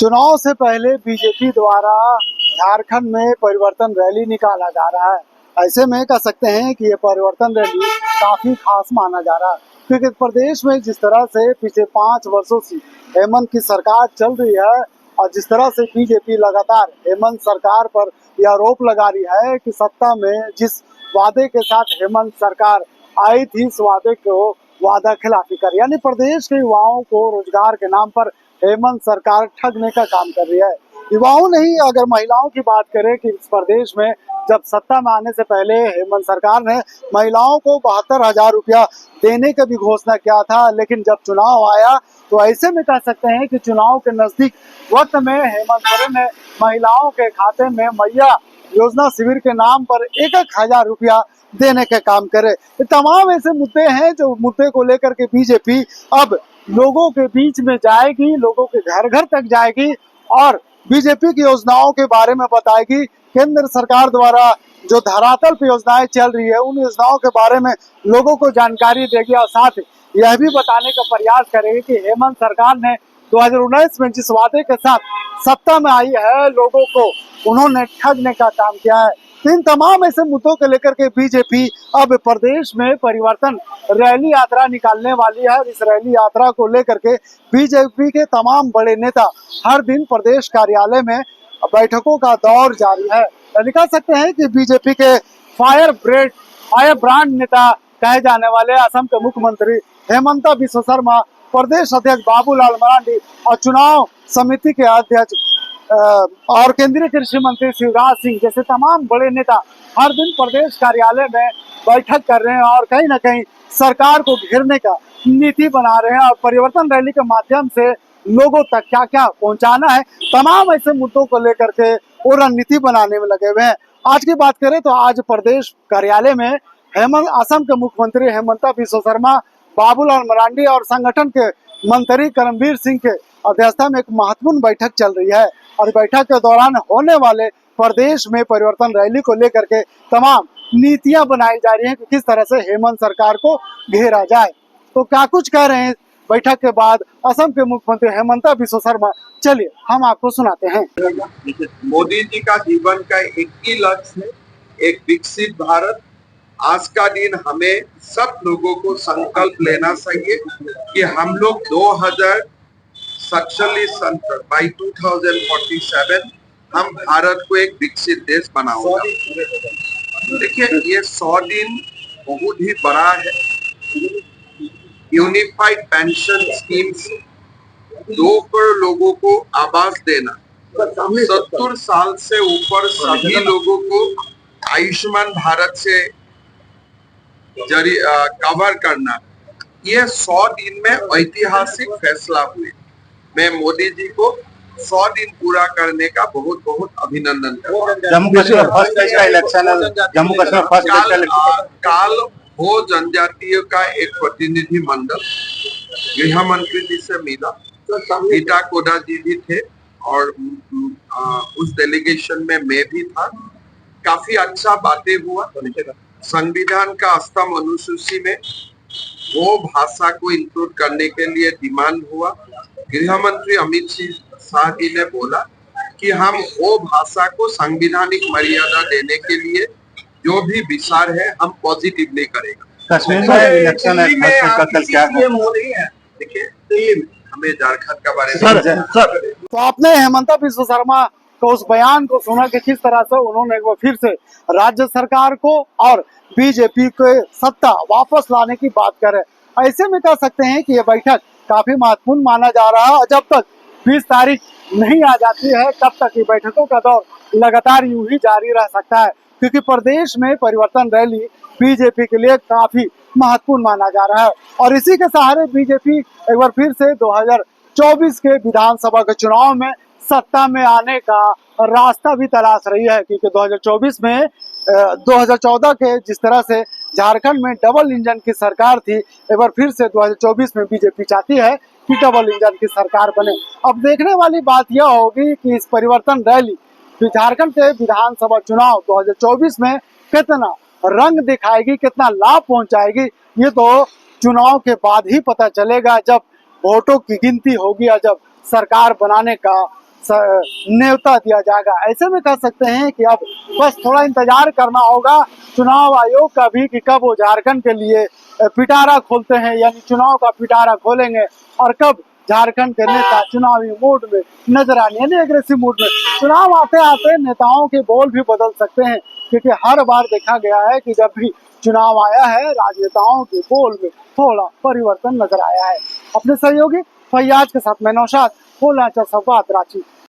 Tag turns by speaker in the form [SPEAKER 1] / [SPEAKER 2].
[SPEAKER 1] चुनाव से पहले बीजेपी द्वारा झारखंड में परिवर्तन रैली निकाला जा रहा है। ऐसे में कह सकते हैं कि ये परिवर्तन रैली काफी खास माना जा रहा है, क्योंकि प्रदेश में जिस तरह से पिछले 5 वर्षों से हेमंत की सरकार चल रही है और जिस तरह से बीजेपी लगातार हेमंत सरकार पर यह आरोप लगा रही है कि सत्ता में जिस वादे के साथ हेमंत सरकार आई थी, इस वादे को वादा खिलाफी कर, यानी प्रदेश के युवाओं को रोजगार के नाम पर हेमंत सरकार ठगने का काम कर रही है। युवाओं नहीं, अगर महिलाओं की बात करें कि इस प्रदेश में जब सत्ता में आने से पहले हेमंत सरकार ने महिलाओं को 72,000 रुपया देने की भी घोषणा किया था, लेकिन जब चुनाव आया तो ऐसे में कह सकते हैं कि चुनाव के नजदीक वक्त में हेमंत सोरेन ने महिलाओं के खाते में मैया योजना शिविर के नाम पर 1,000 रुपया देने के काम करे। ये तमाम ऐसे मुद्दे हैं जो मुद्दे को लेकर के बीजेपी अब लोगों के बीच में जाएगी, लोगों के घर घर तक जाएगी और बीजेपी की योजनाओं के बारे में बताएगी। केंद्र सरकार द्वारा जो धरातल पर योजनाएं चल रही है, उन योजनाओं के बारे में लोगों को जानकारी देगी और साथ यह भी बताने का प्रयास करेगी कि हेमंत सरकार ने 2019 में जिस वादे के साथ सत्ता में आई है, लोगों को उन्होंने ठगने का काम किया है। इन तमाम ऐसे मुद्दों को लेकर के बीजेपी अब प्रदेश में परिवर्तन रैली यात्रा निकालने वाली है। इस रैली यात्रा को लेकर के बीजेपी के तमाम बड़े नेता हर दिन प्रदेश कार्यालय में बैठकों का दौर जारी है। कह सकते हैं कि बीजेपी के फायर ब्रांड नेता कहे जाने वाले असम के मुख्यमंत्री हेमंता बिस्वा शर्मा, प्रदेश अध्यक्ष बाबूलाल मरांडी और चुनाव समिति के अध्यक्ष और केंद्रीय कृषि मंत्री शिवराज सिंह जैसे तमाम बड़े नेता हर दिन प्रदेश कार्यालय में बैठक कर रहे हैं और कहीं ना कहीं सरकार को घेरने का नीति बना रहे हैं और परिवर्तन रैली के माध्यम से लोगों तक क्या क्या पहुंचाना है, तमाम ऐसे मुद्दों को लेकर के वो रणनीति बनाने में लगे हुए हैं। आज की बात करें तो आज प्रदेश कार्यालय में असम के मुख्यमंत्री हेमंता बिस्वा शर्मा, बाबूलाल मरांडी और संगठन के मंत्री करमबीर सिंह के अध्यक्षता में एक महत्वपूर्ण बैठक चल रही है और बैठक के दौरान होने वाले प्रदेश में परिवर्तन रैली को लेकर के तमाम नीतियां बनाई जा रही हैं कि किस तरह से हेमंत सरकार को घेरा जाए। तो क्या कुछ कह रहे हैं बैठक के बाद असम के मुख्यमंत्री हेमंता बिस्वा शर्मा, चलिए हम आपको सुनाते हैं।
[SPEAKER 2] मोदी जी का जीवन का एक ही लक्ष्य है, एक विकसित भारत। आज का दिन हमें सब लोगों को संकल्प लेना चाहिए कि हम लोग 2047 बाई 2047 हम भारत को एक विकसित देश बनाऊंगा। देखिए, ये 100 दिन बहुत ही बड़ा है। यूनिफाइड पेंशन स्कीम से 2 करोड़ लोगों को आवास देना, 70 साल से ऊपर सभी लोगों को आयुष्मान भारत से कवर करना, ये 100 दिन में ऐतिहासिक फैसला हुए। मैं मोदी जी को 100 दिन पूरा करने का बहुत बहुत अभिनंदन करता हूँ।
[SPEAKER 3] जम्मू कश्मीर फर्स्ट इलेक्शन
[SPEAKER 2] काल हो जनजातियों का एक प्रतिनिधि मंडल गृह मंत्री जी से मिला, गीता कोडा जी भी थे और उस डेलीगेशन में मैं भी था। काफी अच्छा बातें हुआ। संविधान का अष्टम अनुसूची में वो भाषा को इंक्लूड करने के लिए डिमांड हुआ। गृह मंत्री अमित शाह जी ने बोला कि हम वो भाषा को संवैधानिक मर्यादा देने के लिए जो भी विचार है हम पॉजिटिवली करेंगे।
[SPEAKER 3] कश्मीर में इलेक्शन है,
[SPEAKER 2] देखिए दिल्ली में, हमें झारखंड का बारे में
[SPEAKER 1] तो आपने हेमंता बिस्वा शर्मा को उस बयान को सुना कि किस तरह से उन्होंने एक बार फिर से राज्य सरकार को और बीजेपी को सत्ता वापस लाने की बात करे। ऐसे में कह सकते हैं कि ये बैठक काफी महत्वपूर्ण माना जा रहा है और जब तक 20 तारीख नहीं आ जाती है तब तक ये बैठकों का दौर लगातार यूं ही जारी रह सकता है, क्योंकि प्रदेश में परिवर्तन रैली बीजेपी के लिए काफी महत्वपूर्ण माना जा रहा है और इसी के सहारे बीजेपी एक बार फिर से 2024 के विधानसभा के चुनाव में सत्ता में आने का रास्ता भी तलाश रही है, क्योंकि 2024 में 2014 के जिस तरह से झारखंड में डबल इंजन की सरकार थी, एक बार फिर से 2024 में बीजेपी चाहती है कि डबल इंजन की सरकार बने। अब देखने वाली बात यह होगी कि इस परिवर्तन रैली झारखंड के विधानसभा चुनाव 2024 में कितना रंग दिखाएगी, कितना लाभ पहुंचाएगी, ये तो चुनाव के बाद ही पता चलेगा, जब वोटों की गिनती होगी या जब सरकार बनाने का न्योता दिया जाएगा। ऐसे में कह सकते हैं कि अब बस थोड़ा इंतजार करना होगा चुनाव आयोग का भी कि कब वो झारखंड के लिए पिटारा खोलते हैं, यानी चुनाव का पिटारा खोलेंगे और कब झारखंड के नेता चुनावी मूड में नजर आने, यानी एग्रेसिव मूड में। चुनाव आते आते नेताओं के बोल भी बदल सकते हैं, क्योंकि हर बार देखा गया है कि जब भी चुनाव आया है राजनेताओं के बोल में थोड़ा परिवर्तन नजर आया है। अपने सहयोगी फैयाज के साथ मैं नौशाद, पूर्वांचल संवाद, रांची।